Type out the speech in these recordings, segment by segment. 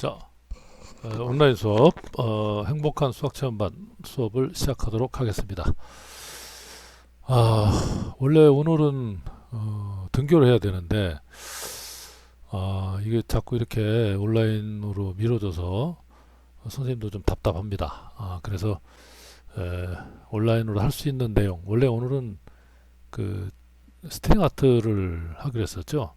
자, 온라인 수업, 행복한 수학체험반 수업을 시작하도록 하겠습니다. 원래 오늘은 등교를 해야 되는데, 이게 자꾸 이렇게 온라인으로 미뤄져서 선생님도 좀 답답합니다. 그래서 온라인으로 할 수 있는 내용, 원래 오늘은 그 스트링 아트를 하기로 했었죠.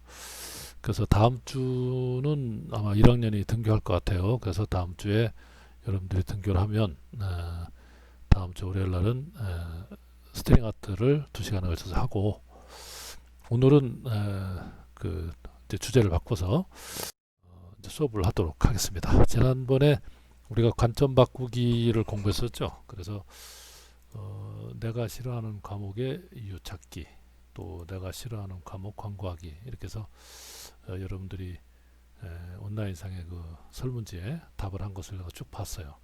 그래서 다음 주는 아마 1학년이 등교할 것 같아요. 그래서 다음 주에 여러분들이 등교를 하면 다음 주 월요일 날은 스트링 아트를 2시간에 걸쳐서 하고, 오늘은 그 이제 주제를 바꿔서 이제 수업을 하도록 하겠습니다. 지난번에 우리가 관점 바꾸기를 공부했었죠. 그래서 내가 싫어하는 과목의 이유 찾기, 또 내가 싫어하는 과목 광고하기, 이렇게 해서 여러분들이 온라인상의 그 설문지에 답을 한 것을 제가 쭉 봤어요.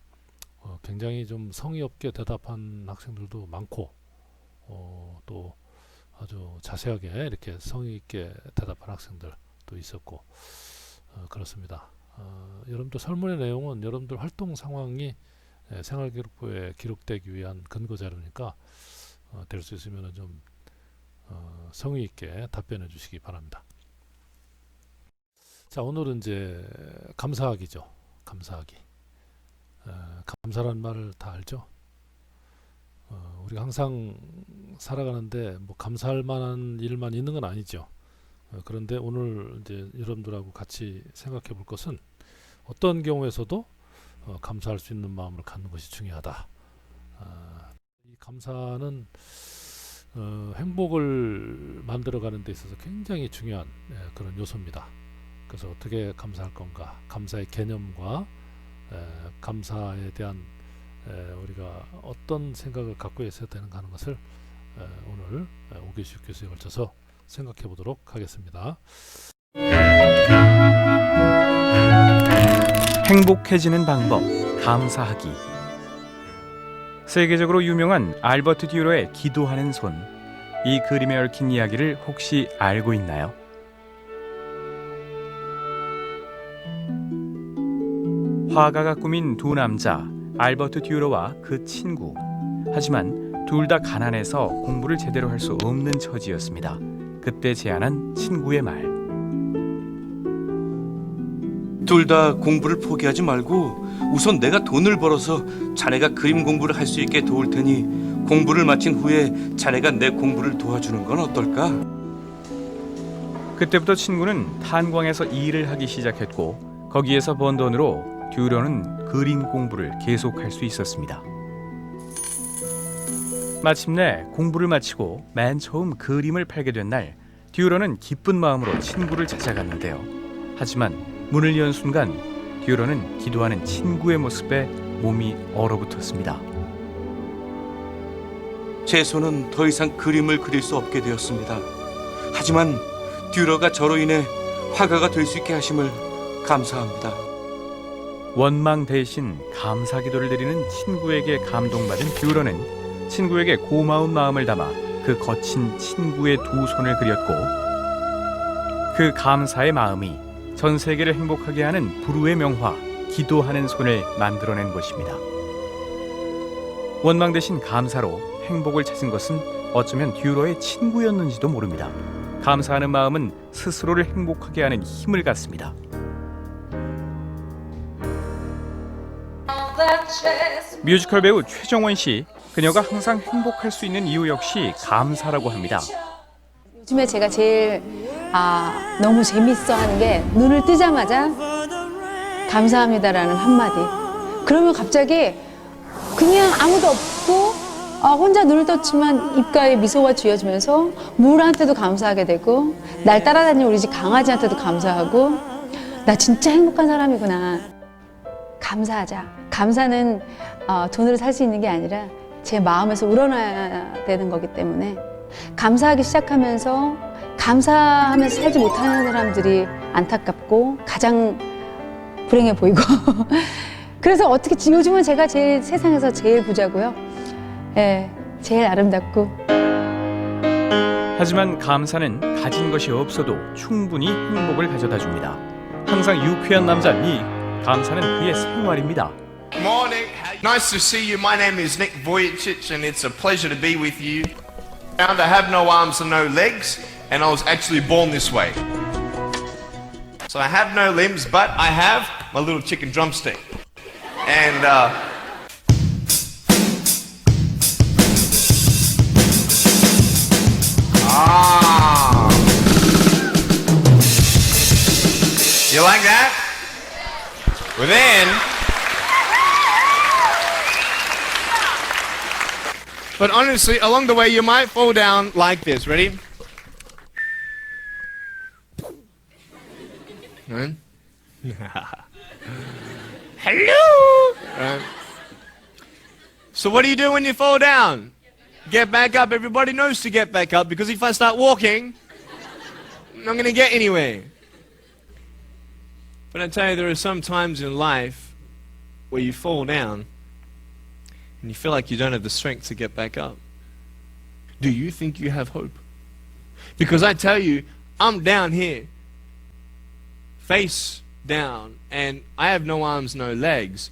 굉장히 좀 성의 없게 대답한 학생들도 많고, 또 아주 자세하게 이렇게 성의 있게 대답한 학생들도 있었고, 그렇습니다. 여러분들 설문의 내용은 여러분들 활동 상황이 생활기록부에 기록되기 위한 근거 자료니까 될 수 있으면 좀 성의 있게 답변해 주시기 바랍니다. 자, 오늘은 이제 감사하기죠. 감사하기. 감사란 말을 다 알죠? 우리가 항상 살아가는데 뭐 감사할 만한 일만 있는 건 아니죠. 그런데 오늘 이제 여러분들하고 같이 생각해 볼 것은, 어떤 경우에서도 감사할 수 있는 마음을 갖는 것이 중요하다. 이 감사는 행복을 만들어가는 데 있어서 굉장히 중요한 그런 요소입니다. 그래서 어떻게 감사할 건가, 감사의 개념과 감사에 대한 우리가 어떤 생각을 갖고 있어야 되는가 하는 것을 오늘 5교시 6교시에 걸쳐서 생각해 보도록 하겠습니다. 행복해지는 방법, 감사하기. 세계적으로 유명한 알버트 듀러의 기도하는 손. 이 그림에 얽힌 이야기를 혹시 알고 있나요? 화가가 꾸민 두 남자, 알버트 듀러와 그 친구. 하지만 둘 다 가난해서 공부를 제대로 할 수 없는 처지였습니다. 그때 제안한 친구의 말. 둘 다 공부를 포기하지 말고 우선 내가 돈을 벌어서 자네가 그림 공부를 할 수 있게 도울 테니 공부를 마친 후에 자네가 내 공부를 도와주는 건 어떨까? 그때부터 친구는 탄광에서 일을 하기 시작했고, 거기에서 번 돈으로 듀러는 그림 공부를 계속할 수 있었습니다. 마침내 공부를 마치고 맨 처음 그림을 팔게 된 날, 듀러는 기쁜 마음으로 친구를 찾아갔는데요. 하지만 문을 연 순간 듀러는 기도하는 친구의 모습에 몸이 얼어붙었습니다. 제 손은 더 이상 그림을 그릴 수 없게 되었습니다. 하지만 듀러가 저로 인해 화가가 될 수 있게 하심을 감사합니다. 원망 대신 감사 기도를 드리는 친구에게 감동받은 듀러는 친구에게 고마운 마음을 담아 그 거친 친구의 두 손을 그렸고, 그 감사의 마음이 전 세계를 행복하게 하는 불후의 명화, 기도하는 손을 만들어낸 것입니다. 원망 대신 감사로 행복을 찾은 것은 어쩌면 듀러의 친구였는지도 모릅니다. 감사하는 마음은 스스로를 행복하게 하는 힘을 갖습니다. 뮤지컬 배우 최정원 씨, 그녀가 항상 행복할 수 있는 이유 역시 감사라고 합니다. 요즘에 제가 제일 너무 재밌어 하는 게, 눈을 뜨자마자 감사합니다라는 한마디. 그러면 갑자기 그냥 아무도 없고 혼자 눈을 떴지만 입가에 미소가 지어지면서 물한테도 감사하게 되고, 날 따라다니는 우리 집 강아지한테도 감사하고, 나 진짜 행복한 사람이구나. 감사하자. 감사는 돈으로 살 수 있는 게 아니라 제 마음에서 우러나야 되는 거기 때문에, 감사하기 시작하면서 감사하면서 살지 못하는 사람들이 안타깝고 가장 불행해 보이고 그래서 어떻게 요즘은 제가 제일 세상에서 제일 부자고요. 제일 아름답고. 하지만 감사는 가진 것이 없어도 충분히 행복을 가져다 줍니다. 항상 유쾌한 남자 닉, 감사는 그의 생활입니다. Morning. Nice to see you. My name is Nick Vujicic, and it's a pleasure to be with you. I have no arms and no legs, and I was actually born this way. So I have no limbs, but I have my little chicken drumstick. And you like that? Well then, but honestly, along the way you might fall down like this. Ready? Right? Hello. Right. So what do you do when you fall down? Get back up. Everybody knows to get back up, because if I start walking, I'm not going to get anywhere. But I tell you, there are some times in life where you fall down and you feel like you don't have the strength to get back up. Do you think you have hope? Because I tell you, I'm down here, face down, and I have no arms, no legs.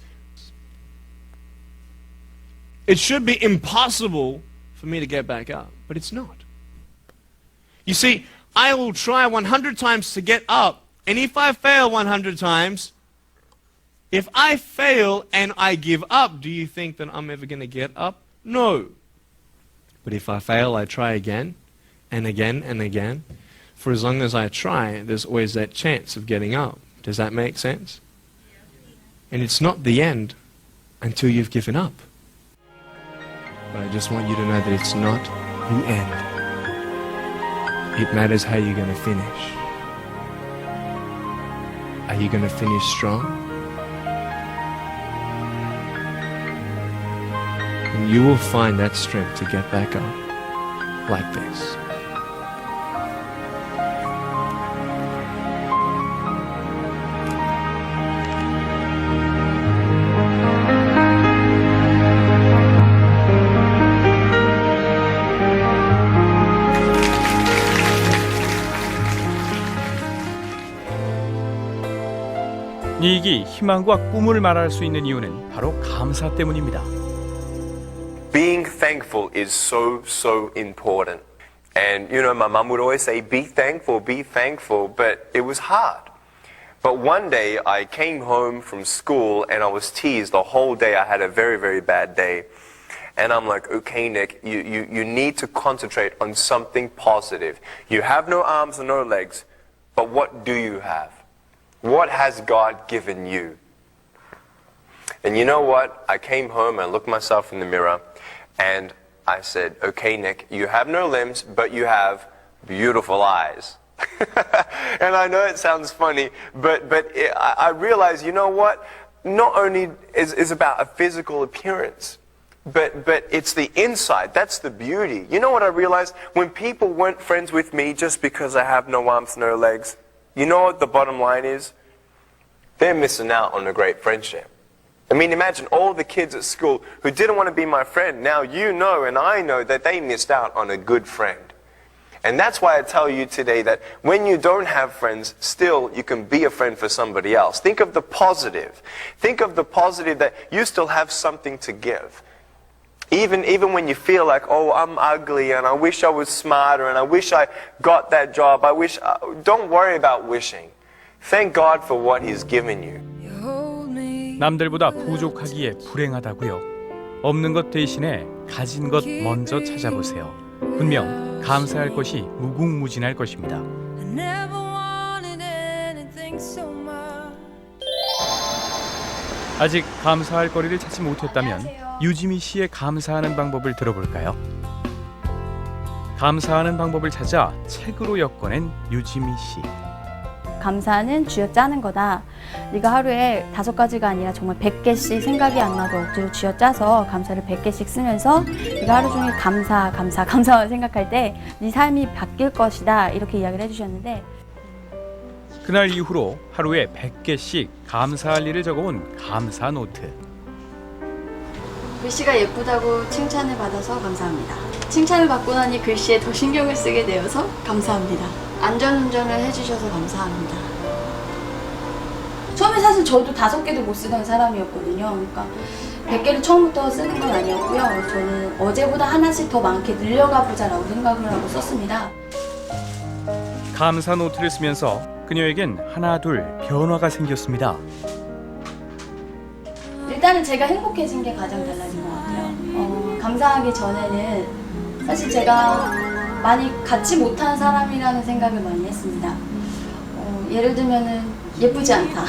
It should be impossible for me to get back up, but it's not. You see, I will try 100 times to get up, and if I fail 100 times, if I fail and I give up, do you think that I'm ever going to get up? No. But if I fail, I try again and again and again. For as long as I try, there's always that chance of getting up. Does that make sense? And it's not the end until you've given up. But I just want you to know that it's not the end. It matters how you're going to finish. Are you going to finish strong? And you will find that strength to get back up like this. 이익이 희망과 꿈을 말할 수 있는 이유는 바로 감사 때문입니다. Being thankful is so important. And you know, my mum would always say, be thankful, but it was hard. But one day I came home from school and I was teased the whole day. I had a very bad day. And I'm like, okay, Nick, you need to concentrate on something positive. You have no arms and no legs, but what do you have? What has God given you? And you know what? I came home and looked myself in the mirror and I said, okay, Nick, you have no limbs, but you have beautiful eyes. And I know it sounds funny, but I realized, you know what? Not only is about a physical appearance, but it's the inside. That's the beauty. You know what I realized? When people weren't friends with me just because I have no arms, no legs, you know what the bottom line is? They're missing out on a great friendship. I mean, imagine all the kids at school who didn't want to be my friend. Now you know and I know that they missed out on a good friend. And that's why I tell you today that when you don't have friends, still you can be a friend for somebody else. Think of the positive. Think of the positive that you still have something to give. Even when you feel like, oh, I'm ugly and I wish I was smarter and I wish I got that job. Don't worry about wishing. Thank God for what He's given you. 남들보다 부족하기에 불행하다고요. 없는 것 대신에 가진 것 먼저 찾아보세요. 분명 감사할 것이 무궁무진할 것입니다. 아직 감사할 거리를 찾지 못했다면 유지미 씨의 감사하는 방법을 들어볼까요? 감사하는 방법을 찾아 책으로 엮어낸 유지미 씨. 감사는 쥐어짜는 거다. 네가 하루에 5가지가 아니라 정말 100개씩 생각이 안 나도 억지로 쥐어짜서 감사를 100개씩 쓰면서 네가 하루 종일 감사만 생각할 때 네 삶이 바뀔 것이다. 이렇게 이야기를 해주셨는데 그날 이후로 하루에 100개씩 감사할 일을 적어온 감사 노트. 글씨가 예쁘다고 칭찬을 받아서 감사합니다. 칭찬을 받고 나니 글씨에 더 신경을 쓰게 되어서 감사합니다. 안전운전을 해주셔서 감사합니다. 처음에 사실 저도 5개도 못 쓰던 사람이었거든요. 그러니까 100개를 처음부터 쓰는 건 아니었고요. 저는 어제보다 하나씩 더 많게 늘려가 보자라고 생각을 하고 썼습니다. 감사 노트를 쓰면서 그녀에겐 하나둘 변화가 생겼습니다. 일단은 제가 행복해진 게 가장 달라진 것 같아요. 감사하기 전에는 사실 제가 많이 갖지 못한 사람이라는 생각을 많이 했습니다. 예를 들면은 예쁘지 않다,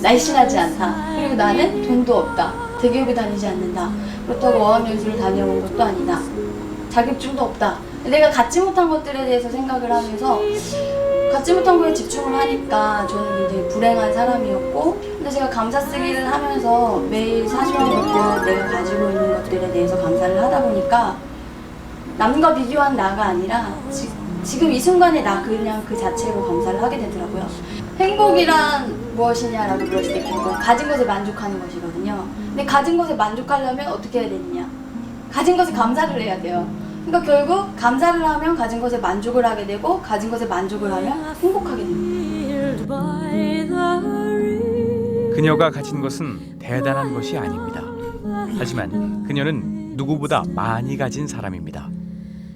날씬하지 않다, 그리고 나는 돈도 없다, 대기업에 다니지 않는다, 그렇다고 어학연수를 다녀온 것도 아니다, 자격증도 없다. 내가 갖지 못한 것들에 대해서 생각을 하면서 갖지 못한 거에 집중을 하니까 저는 굉장히 불행한 사람이었고, 근데 제가 감사 쓰기를 하면서 매일 사소한 것들, 내가 가지고 있는 것들에 대해서 감사를 하다 보니까 남과 비교한 나가 아니라 지금 이 순간에 나 그냥 그 자체로 감사를 하게 되더라고요. 행복이란 무엇이냐라고 물었을 때 결국은 가진 것에 만족하는 것이거든요. 근데 가진 것에 만족하려면 어떻게 해야 되느냐? 가진 것에 감사를 해야 돼요. 그러니까 결국 감사를 하면 가진 것에 만족을 하게 되고, 가진 것에 만족을 하면 행복하게 됩니다. 그녀가 가진 것은 대단한 것이 아닙니다. 하지만 그녀는 누구보다 많이 가진 사람입니다.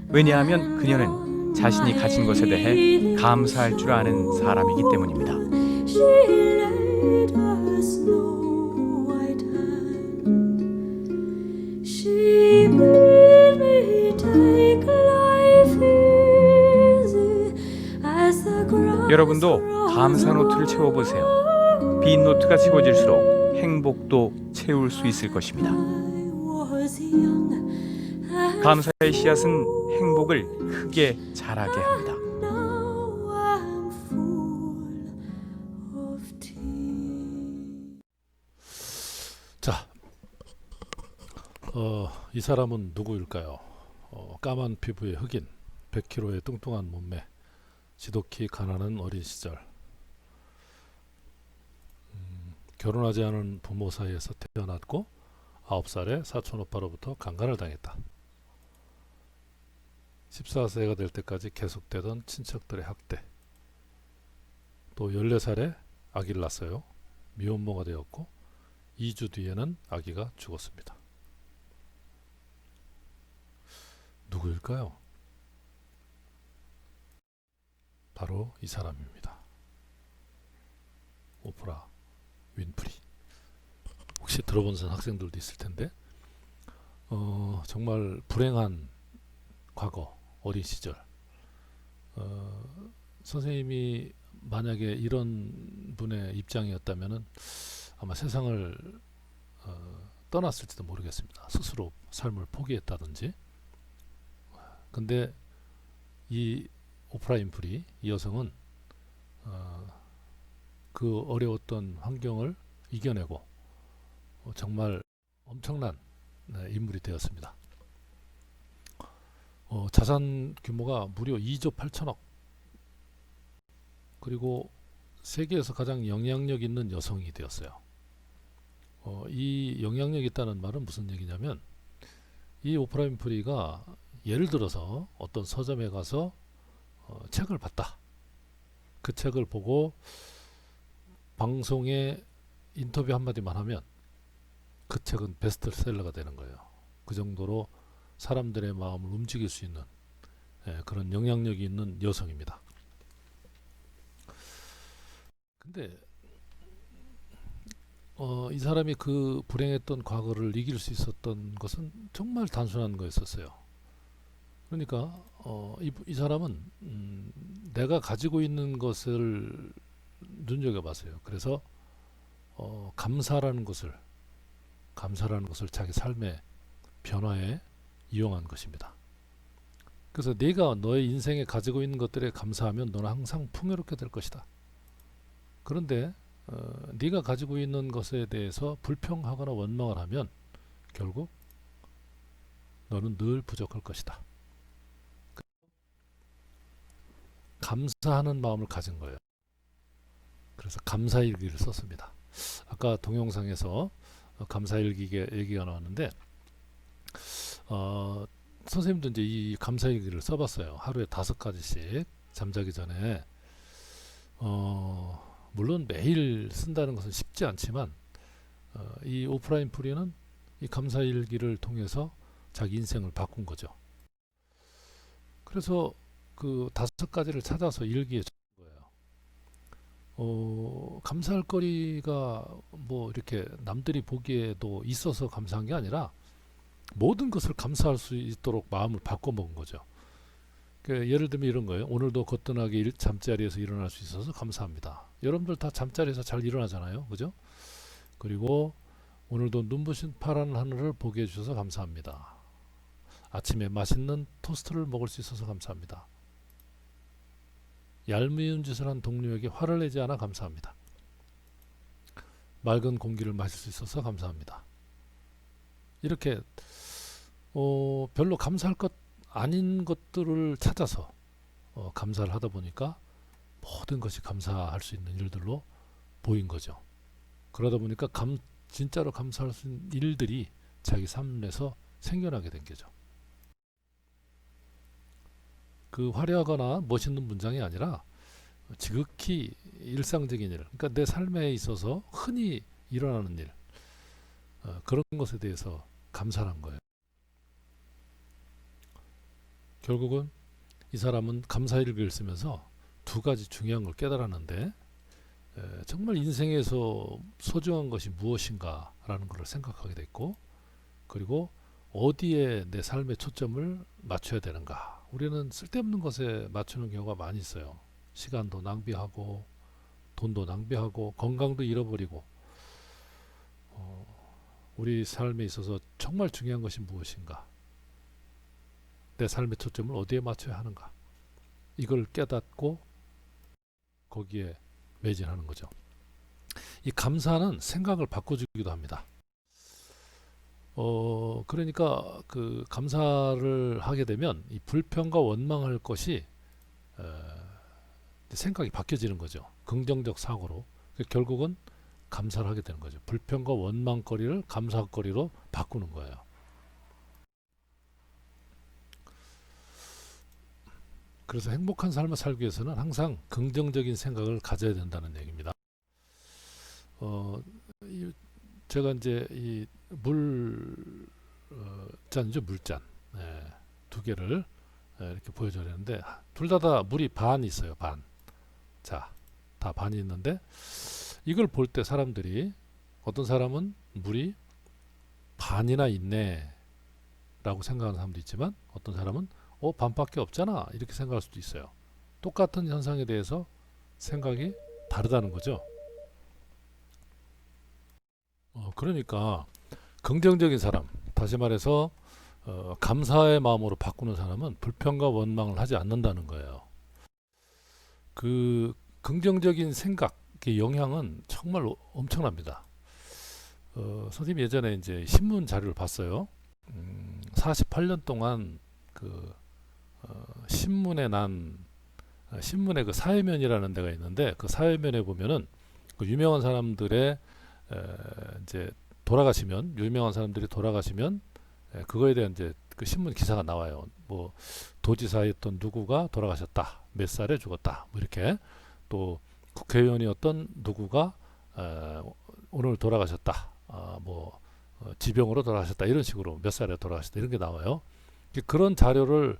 왜냐하면 그녀는 자신이 가진 것에 대해 감사할 줄 아는 사람이기 때문입니다. 여러분도 감사 노트를 채워보세요. 빈 노트가 채워질수록 행복도 채울 수 있을 것입니다. 감사의 씨앗은 행복을 크게 자라게 합니다. 자, 이 사람은 누구일까요? 까만 피부의 흑인, 100kg의 뚱뚱한 몸매, 지독히 가난한 어린 시절, 결혼하지 않은 부모 사이에서 태어났고 9살에 사촌 오빠로부터 강간을 당했다. 14세가 될 때까지 계속되던 친척들의 학대, 또 14살에 아기를 낳았어요. 미혼모가 되었고 2주 뒤에는 아기가 죽었습니다. 누구일까요? 바로 이 사람입니다. 오프라 윈프리. 혹시 들어본 학생들도 있을 텐데, 정말 불행한 과거, 어린 시절. 선생님이 만약에 이런 분의 입장이었다면은 아마 세상을 떠났을지도 모르겠습니다. 스스로 삶을 포기했다든지. 근데 이 오프라 윈프리, 이 여성은 그 어려웠던 환경을 이겨내고 정말 엄청난 인물이 되었습니다. 자산 규모가 무려 2조 8천억, 그리고 세계에서 가장 영향력 있는 여성이 되었어요. 이 영향력 있다는 말은 무슨 얘기냐면, 이 오프라 윈프리가 예를 들어서 어떤 서점에 가서 책을 봤다. 그 책을 보고 방송에 인터뷰 한마디만 하면 그 책은 베스트셀러가 되는 거예요. 그 정도로 사람들의 마음을 움직일 수 있는 그런 영향력이 있는 여성입니다. 근데 이 사람이 그 불행했던 과거를 이길 수 있었던 것은 정말 단순한 거였었어요. 그러니까 이 사람은 내가 가지고 있는 것을 눈여겨봤어요. 그래서 감사라는 것을 자기 삶의 변화에 이용한 것입니다. 그래서 네가 너의 인생에 가지고 있는 것들에 감사하면 너는 항상 풍요롭게 될 것이다. 그런데 네가 가지고 있는 것에 대해서 불평하거나 원망을 하면 결국 너는 늘 부족할 것이다. 감사하는 마음을 가진 거예요. 그래서 감사일기를 썼습니다. 아까 동영상에서 감사일기 얘기가 나왔는데, 선생님도 이제 이 감사일기를 써봤어요. 하루에 5가지씩 잠자기 전에 물론 매일 쓴다는 것은 쉽지 않지만 이 오프라인 프리는 이 감사일기를 통해서 자기 인생을 바꾼 거죠. 그래서 그 5가지를 찾아서 일기에 적은 거예요. 감사할 거리가 뭐 이렇게 남들이 보기에도 있어서 감사한 게 아니라 모든 것을 감사할 수 있도록 마음을 바꿔먹은 거죠. 예를 들면 이런 거예요. 오늘도 거뜬하게 잠자리에서 일어날 수 있어서 감사합니다. 여러분들 다 잠자리에서 잘 일어나잖아요. 그죠? 그리고 오늘도 눈부신 파란 하늘을 보게 해주셔서 감사합니다. 아침에 맛있는 토스트를 먹을 수 있어서 감사합니다. 얄미운 짓을 한 동료에게 화를 내지 않아 감사합니다. 맑은 공기를 마실 수 있어서 감사합니다. 이렇게 별로 감사할 것 아닌 것들을 찾아서 감사를 하다 보니까 모든 것이 감사할 수 있는 일들로 보인 거죠. 그러다 보니까 진짜로 감사할 수 있는 일들이 자기 삶에서 생겨나게 된 거죠. 그 화려하거나 멋있는 문장이 아니라 지극히 일상적인 일, 그러니까 내 삶에 있어서 흔히 일어나는 일, 그런 것에 대해서 감사한 거예요. 결국은 이 사람은 감사일기를 쓰면서 2가지 중요한 걸 깨달았는데 정말 인생에서 소중한 것이 무엇인가 라는 것을 생각하게 됐고, 그리고 어디에 내 삶의 초점을 맞춰야 되는가. 우리는 쓸데없는 것에 맞추는 경우가 많이 있어요. 시간도 낭비하고 돈도 낭비하고 건강도 잃어버리고, 우리 삶에 있어서 정말 중요한 것이 무엇인가, 내 삶의 초점을 어디에 맞춰야 하는가, 이걸 깨닫고 거기에 매진하는 거죠. 이 감사는 생각을 바꿔주기도 합니다. 그러니까 그 감사를 하게 되면 이 불평과 원망할 것이 생각이 바뀌어지는 거죠. 긍정적 사고로. 결국은 감사를 하게 되는 거죠. 불평과 원망거리를 감사거리로 바꾸는 거예요. 그래서 행복한 삶을 살기 위해서는 항상 긍정적인 생각을 가져야 된다는 얘기입니다. 제가 이제 이 물잔이죠, 물잔. 2개를 이렇게 보여드렸는데 둘 다 물이 반 있어요, 반. 자, 다 반이 있는데 이걸 볼 때 사람들이, 어떤 사람은 물이 반이나 있네 라고 생각하는 사람도 있지만, 어떤 사람은 반밖에 없잖아 이렇게 생각할 수도 있어요. 똑같은 현상에 대해서 생각이 다르다는 거죠. 그러니까 긍정적인 사람, 다시 말해서 감사의 마음으로 바꾸는 사람은 불평과 원망을 하지 않는다는 거예요. 그 긍정적인 생각의 영향은 정말 엄청납니다. 선생님이 예전에 이제 신문 자료를 봤어요. 48년 동안 그 신문에 신문의 그 사회면이라는 데가 있는데, 그 사회면에 보면은 그 유명한 사람들의 이제 돌아가시면, 유명한 사람들이 돌아가시면 그거에 대한 이제 그 신문 기사가 나와요. 뭐 도지사였던 누구가 돌아가셨다, 몇 살에 죽었다, 뭐 이렇게. 또 국회의원이었던 누구가 오늘 돌아가셨다, 뭐 지병으로 돌아가셨다, 이런 식으로 몇 살에 돌아가셨다, 이런 게 나와요. 그런 자료를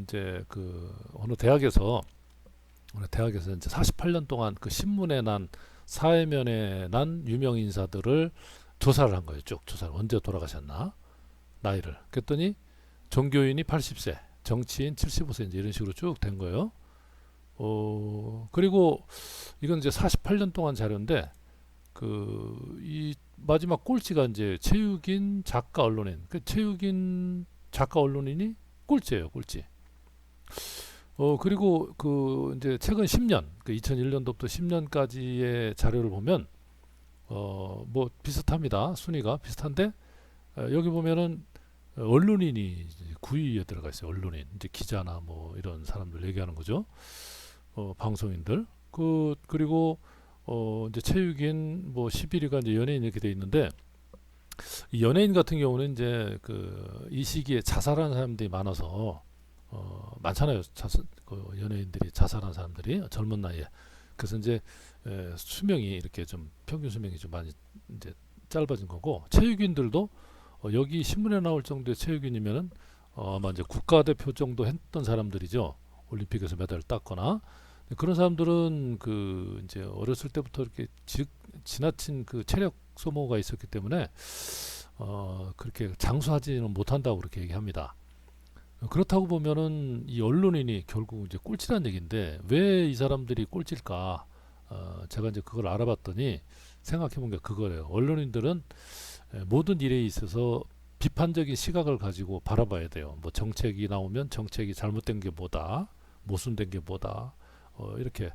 이제 그 어느 대학에서 이제 48년 동안 그 신문에 난, 사회면에 난 유명 인사들을 조사를 한 거예요. 쭉 조사를, 언제 돌아가셨나, 나이를. 그랬더니 종교인이 80세, 정치인 75세, 이제 이런 식으로 쭉 된 거예요. 그리고 이건 이제 48년 동안 자료인데, 이 마지막 꼴찌가 이제 최욱인 작가 언론인. 그 최욱인 작가 언론인이 꼴찌예요, 꼴찌. 그리고 그 이제 최근 10년, 그 2001년도부터 10년까지의 자료를 보면 뭐 비슷합니다. 순위가 비슷한데, 여기 보면은 언론인이 9위에 들어가 있어요. 언론인, 이제 기자나 뭐 이런 사람들 얘기하는 거죠. 방송인들. 그리고 이제 체육인 뭐 11위가 이제 연예인 이렇게 돼 있는데, 이 연예인 같은 경우는 이제 이 시기에 자살하는 사람들이 많아서 많잖아요. 연예인들이 자살한 사람들이 젊은 나이에. 그래서 이제 수명이 이렇게 좀 평균 수명이 좀 많이 이제 짧아진 거고, 체육인들도 여기 신문에 나올 정도의 체육인이면은 아마 이제 국가대표 정도 했던 사람들이죠. 올림픽에서 메달을 땄거나. 그런 사람들은 그 이제 어렸을 때부터 이렇게 지나친 그 체력 소모가 있었기 때문에 그렇게 장수하지는 못한다고 그렇게 얘기합니다. 그렇다고 보면은 이 언론인이 결국 이제 꼴찌란 얘기인데, 왜 이 사람들이 꼴찌일까? 제가 이제 그걸 알아봤더니 생각해 본 게 그거래요. 언론인들은 모든 일에 있어서 비판적인 시각을 가지고 바라봐야 돼요. 뭐 정책이 나오면 정책이 잘못된 게 뭐다, 모순된 게 뭐다, 이렇게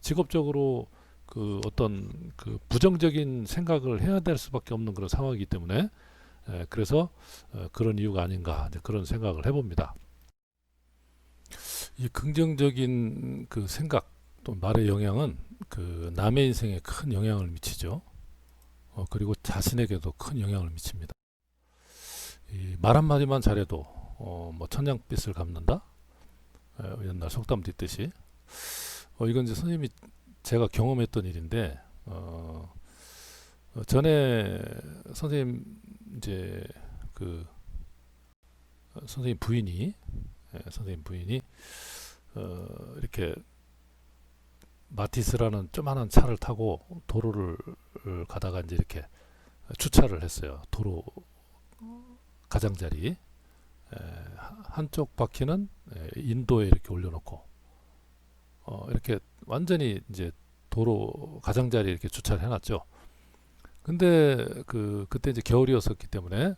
직업적으로 그 어떤 그 부정적인 생각을 해야 될 수밖에 없는 그런 상황이기 때문에 그래서 그런 이유가 아닌가, 이제 그런 생각을 해봅니다. 이 긍정적인 그 생각 또 말의 영향은 그 남의 인생에 큰 영향을 미치죠. 그리고 자신에게도 큰 영향을 미칩니다. 이 말 한마디만 잘해도 뭐 천냥빚을 갚는다, 옛날 속담도 있듯이. 이건 이제 선생님이 제가 경험했던 일인데, 전에 선생님 이제 그 선생님 부인이 이렇게 마티스라는 조그마한 차를 타고 도로를 가다가 이제 이렇게 주차를 했어요. 도로 가장자리 한쪽 바퀴는 인도에 이렇게 올려놓고 이렇게 완전히 이제 도로 가장자리에 이렇게 주차를 해놨죠. 근데 그때 이제 겨울이었었기 때문에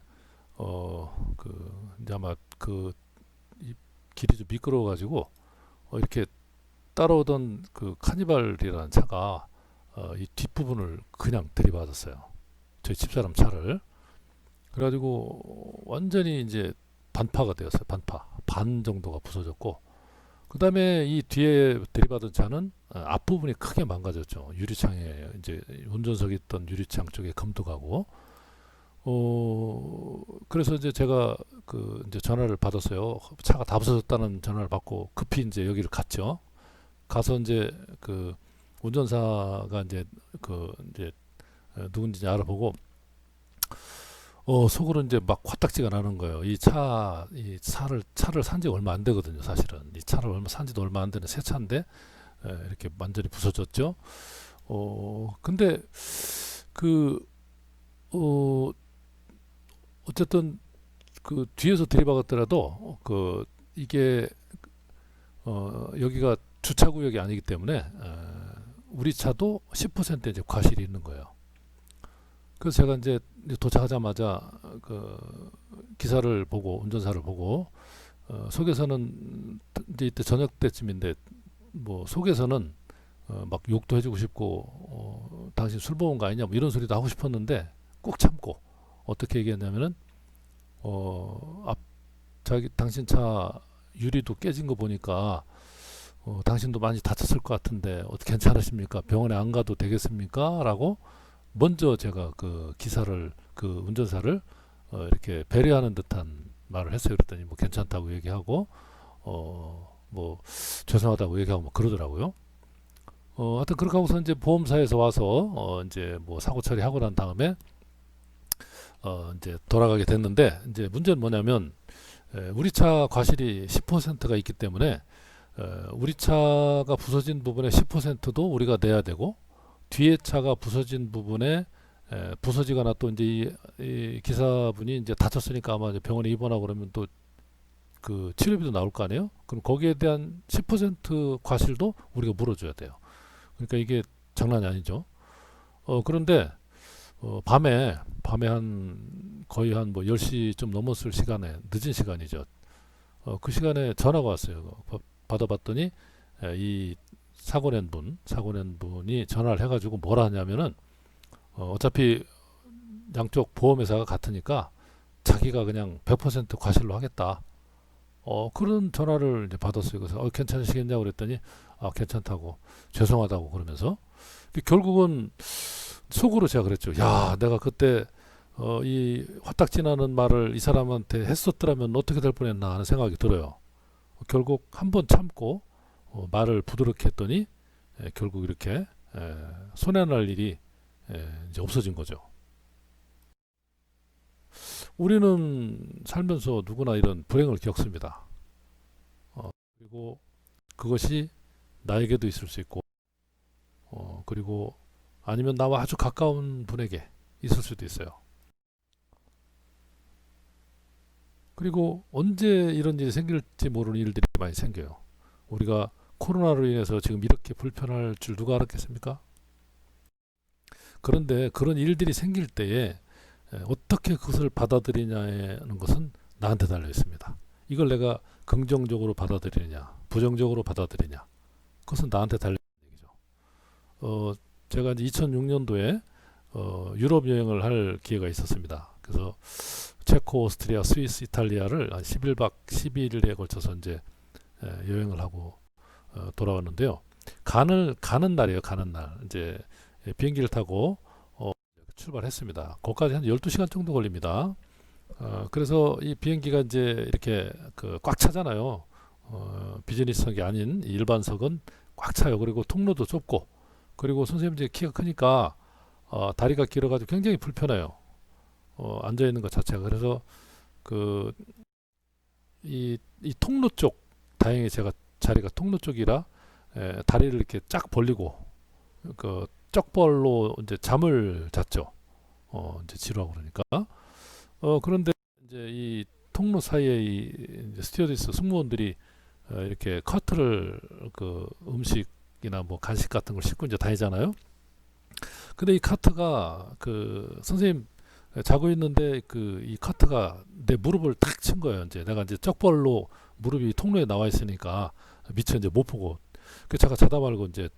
이제 아마 이 길이 좀 미끄러워가지고 이렇게 따라오던 그 카니발이라는 차가 이 뒷부분을 그냥 들이받았어요. 저희 집사람 차를. 그래가지고 완전히 이제 반파가 되었어요. 반 정도가 부서졌고, 그 다음에 이 뒤에 들이받은 차는 앞부분이 크게 망가졌죠. 유리창에 이제 운전석에 있던 유리창 쪽에 금도 가고. 그래서 이제 제가 그 이제 전화를 받았어요. 차가 다 부서졌다는 전화를 받고 급히 이제 여기를 갔죠. 가서 이제 그 운전사가 이제 누군지 알아보고 속으로 이제 막 화딱지가 나는 거예요. 이 차를 산 지 얼마 안 되거든요. 사실은 이 차를 산지도 얼마 안 되는 새 차인데 이렇게 완전히 부서졌죠. 근데 어쨌든 그 뒤에서 들이박았더라도 이게 여기가 주차구역이 아니기 때문에 우리 차도 10% 이제 과실이 있는 거예요. 그래서 제가 이제 도착하자마자 그 기사를 보고 운전사를 보고 속에서는 이제 이때 저녁 때쯤인데 뭐 속에서는 막 욕도 해주고 싶고 당신 술 먹은 거 아니냐 뭐 이런 소리도 하고 싶었는데 꼭 참고 어떻게 얘기했냐면은 당신 차 유리도 깨진 거 보니까 당신도 많이 다쳤을 것 같은데 어떻게 괜찮으십니까? 병원에 안 가도 되겠습니까? 라고 먼저 제가 그 기사를 운전사를 이렇게 배려하는 듯한 말을 했어요. 그랬더니 뭐 괜찮다고 얘기하고 뭐 죄송하다고 얘기하고 뭐 그러더라고요. 하여튼 그렇게 하고서 이제 보험사에서 와서 이제 뭐 사고 처리하고 난 다음에 이제 돌아가게 됐는데, 이제 문제는 뭐냐면 우리 차 과실이 10%가 있기 때문에 우리 차가 부서진 부분의 10%도 우리가 내야 되고, 뒤에 차가 부서진 부분에 부서지거나 또 이제 이 기사분이 이제 다쳤으니까 아마 이제 병원에 입원하고 그러면 또 그 치료비도 나올 거 아니에요? 그럼 거기에 대한 10% 과실도 우리가 물어줘야 돼요. 그러니까 이게 장난이 아니죠. 그런데 밤에 거의 한 뭐 10시 좀 넘었을 시간에, 늦은 시간이죠. 그 시간에 전화가 왔어요. 받아봤더니 이 사고 낸 분이 전화를 해가지고 뭐라 하냐면은 어차피 양쪽 보험회사가 같으니까 자기가 그냥 100% 과실로 하겠다. 그런 전화를 이제 받았어요. 그래서 괜찮으시겠냐고 그랬더니 괜찮다고, 죄송하다고 그러면서 결국은 속으로 제가 그랬죠. 야, 내가 그때 이 화딱지 나는 말을 이 사람한테 했었더라면 어떻게 될 뻔했나 하는 생각이 들어요. 결국 한번 참고 말을 부드럽게 했더니 결국 이렇게 손해날 일이 이제 없어진 거죠. 우리는 살면서 누구나 이런 불행을 겪습니다. 그리고 그것이 나에게도 있을 수 있고, 그리고 아니면 나와 아주 가까운 분에게 있을 수도 있어요. 그리고 언제 이런 일이 생길지 모르는 일들이 많이 생겨요. 우리가 코로나로 인해서 지금 이렇게 불편할 줄 누가 알았겠습니까? 그런데 그런 일들이 생길 때에 어떻게 그것을 받아들이냐는 것은 나한테 달려 있습니다. 이걸 내가 긍정적으로 받아들이느냐, 부정적으로 받아들이냐, 그것은 나한테 달려 있는 얘기죠. 제가 이제 2006년도에 유럽 여행을 할 기회가 있었습니다. 그래서 체코, 오스트리아, 스위스, 이탈리아를 한 11박 12일에 걸쳐서 이제 여행을 하고 돌아왔는데요. 가는 날이에요. 가는 날 이제 비행기를 타고 출발했습니다. 거기까지 한 12시간 정도 걸립니다. 그래서 이 비행기가 이제 이렇게 꽉 차잖아요. 비즈니스석이 아닌 일반석은 꽉 차요. 그리고 통로도 좁고, 그리고 선생님들이 키가 크니까 다리가 길어가지고 굉장히 불편해요. 앉아 있는 것 자체가. 그래서 이 통로 쪽, 다행히 제가 자리가 통로 쪽이라 다리를 이렇게 쫙 벌리고 쩍벌로 이제 잠을 잤죠. 이제 지루하고 그러니까. 그런데 이제 이 통로 사이에 이제 스튜어디스 승무원들이 이렇게 카트를 음식이나 뭐 간식 같은 걸 싣고 이제 다니잖아요. 근데 이 카트가 선생님 자고 있는데 이 카트가 내 무릎을 탁 친 거예요. 이제 내가 이제 쩍벌로 무릎이 통로에 나와 있으니까 미처 이제 못 보고, 제가 자다 말고 이제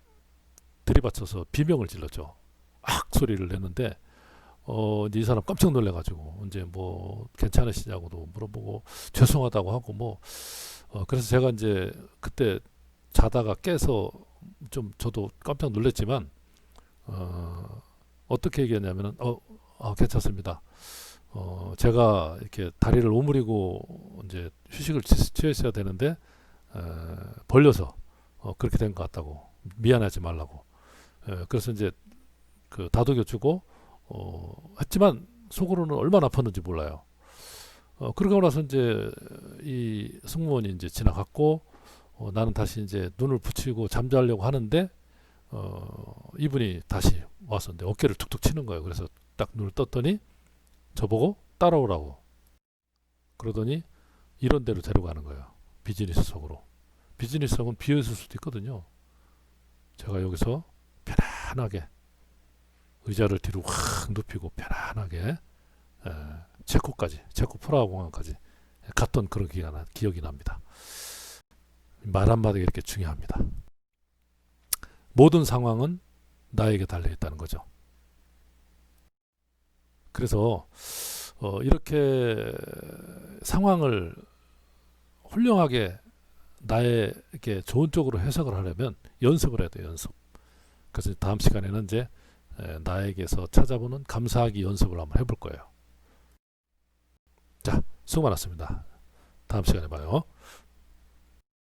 들이받쳐서 비명을 질렀죠. 악 소리를 냈는데 이제 이 사람 깜짝 놀래가지고 이제 뭐 괜찮으시냐고도 물어보고 죄송하다고 하고 그래서 제가 이제 그때 자다가 깨서 좀 저도 깜짝 놀랐지만 어떻게 얘기했냐면은 괜찮습니다. 제가 이렇게 다리를 오므리고 이제 휴식을 취했어야 되는데 벌려서 그렇게 된 것 같다고, 미안하지 말라고. 그래서 이제 다독여주고 했지만 속으로는 얼마나 아팠는지 몰라요. 그러고 나서 이제 이 승무원이 이제 지나갔고 나는 다시 이제 눈을 붙이고 잠자려고 하는데 이분이 다시 와서 이제 어깨를 툭툭 치는 거예요. 그래서 딱 눈을 떴더니 저보고 따라오라고 그러더니 이런 데로 데려가는 거예요. 비즈니스석으로. 비즈니스석은 비어있을 수도 있거든요. 제가 여기서 편안하게 의자를 뒤로 확 눕히고 편안하게 체코 프라하 공항까지 갔던 그런 기억이 납니다. 말 한마디가 이렇게 중요합니다. 모든 상황은 나에게 달려있다는 거죠. 그래서 이렇게 상황을 훌륭하게 나에게 좋은 쪽으로 해석을 하려면 연습을 해야 돼요. 연습. 그래서 다음 시간에는 이제 나에게서 찾아보는 감사하기 연습을 한번 해볼 거예요. 자, 수고 많았습니다. 다음 시간에 봐요.